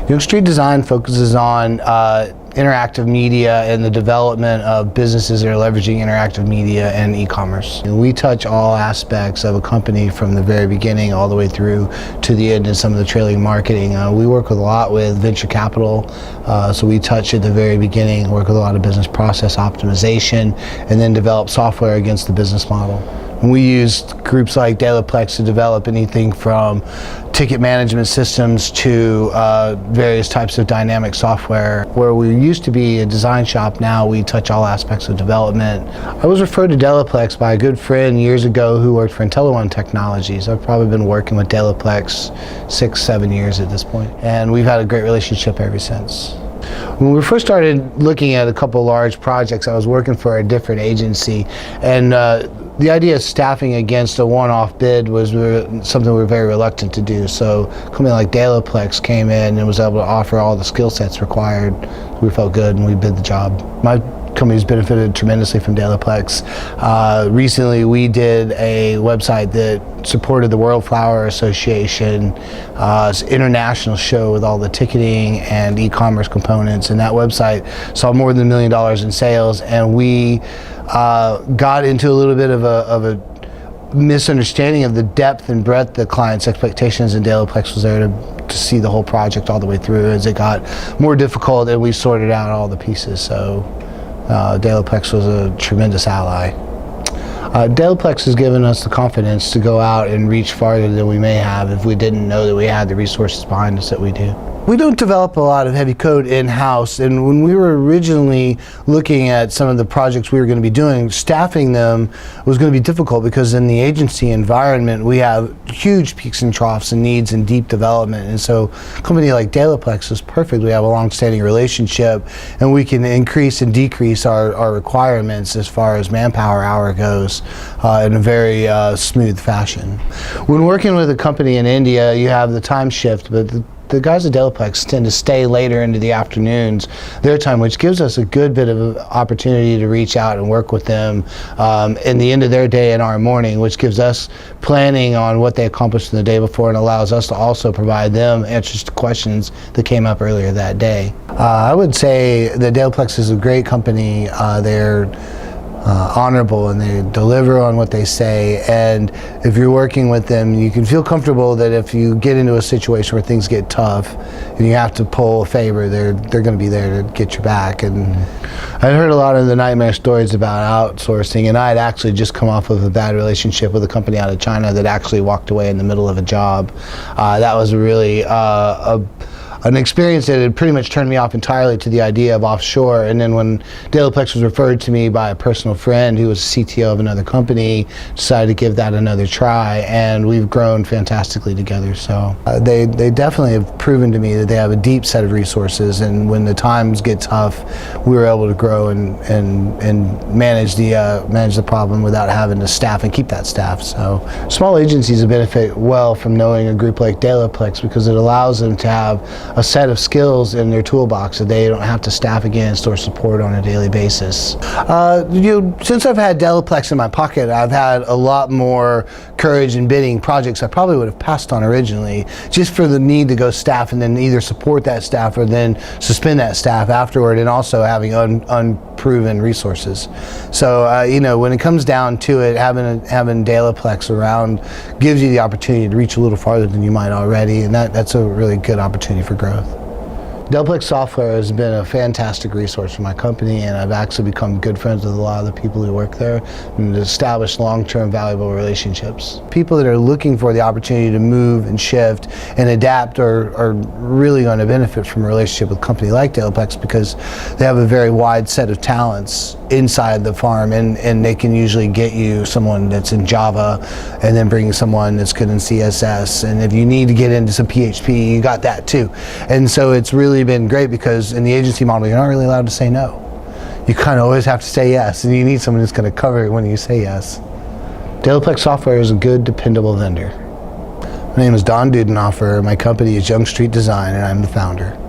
Young Street Design focuses on interactive media and the development of businesses that are leveraging interactive media and e-commerce. We touch all aspects of a company from the very beginning all the way through to the end in some of the trailing marketing. We work a lot with venture capital, so we touch at the very beginning, work with a lot of business process optimization, and then develop software against the business model. We used groups like delaPlex to develop anything from ticket management systems to various types of dynamic software. Where we used to be a design shop, now we touch all aspects of development. I was referred to delaPlex by a good friend years ago who worked for IntelliOne Technologies. I've probably been working with delaPlex 6-7 years at this point, and we've had a great relationship ever since. When we first started looking at a couple large projects, I was working for a different agency, and the idea of staffing against a one-off bid was something we were very reluctant to do. So a company like delaPlex came in and was able to offer all the skill sets required. We felt good and we bid the job. My company's benefited tremendously from delaPlex. Recently we did a website that supported the World Flower Association, it's an international show with all the ticketing and e-commerce components, and that website saw more than $1 million in sales, and we got into a little bit of a misunderstanding of the depth and breadth of the client's expectations, and delaPlex was there to see the whole project all the way through. As it got more difficult and we sorted out all the pieces, so delaPlex was a tremendous ally. delaPlex has given us the confidence to go out and reach farther than we may have if we didn't know that we had the resources behind us that we do. We don't develop a lot of heavy code in-house, and when we were originally looking at some of the projects we were going to be doing, staffing them was going to be difficult because in the agency environment we have huge peaks and troughs and needs and deep development, and so a company like delaPlex is perfect. We have a long-standing relationship and we can increase and decrease our requirements as far as manpower hour goes in a very smooth fashion. When working with a company in India, you have the time shift, but the guys at delaPlex tend to stay later into the afternoons, their time, which gives us a good bit of opportunity to reach out and work with them in the end of their day and our morning, which gives us planning on what they accomplished in the day before and allows us to also provide them answers to questions that came up earlier that day. I would say that delaPlex is a great company. They're honorable and they deliver on what they say, and if you're working with them you can feel comfortable that if you get into a situation where things get tough and you have to pull a favor, they're going to be there to get your back. And I heard a lot of the nightmare stories about outsourcing, and I had actually just come off of a bad relationship with a company out of China that actually walked away in the middle of a job. That was really an experience that had pretty much turned me off entirely to the idea of offshore. And then when delaPlex was referred to me by a personal friend who was CTO of another company, decided to give that another try, and we've grown fantastically together. So they definitely have proven to me that they have a deep set of resources, and when the times get tough, we were able to grow and manage the problem without having to staff and keep that staff. So small agencies benefit well from knowing a group like delaPlex because it allows them to have a set of skills in their toolbox that they don't have to staff against or support on a daily basis. Since I've had delaPlex in my pocket, I've had a lot more courage in bidding projects I probably would have passed on originally, just for the need to go staff and then either support that staff or then suspend that staff afterward, and also having unproven resources. So when it comes down to it, having delaPlex around gives you the opportunity to reach a little farther than you might already, and that's a really good opportunity for growth. delaPlex software has been a fantastic resource for my company, and I've actually become good friends with a lot of the people who work there and established long-term valuable relationships. People that are looking for the opportunity to move and shift and adapt are really going to benefit from a relationship with a company like delaPlex because they have a very wide set of talents inside the farm, and they can usually get you someone that's in Java and then bring someone that's good in CSS, and if you need to get into some PHP, you got that too. And so it's really been great because in the agency model you're not really allowed to say no. You kind of always have to say yes, and you need someone that's going to cover it when you say yes. delaPlex software is a good, dependable vendor. My name is Dudenhoeffer, my company is Young Street Design, and I'm the founder.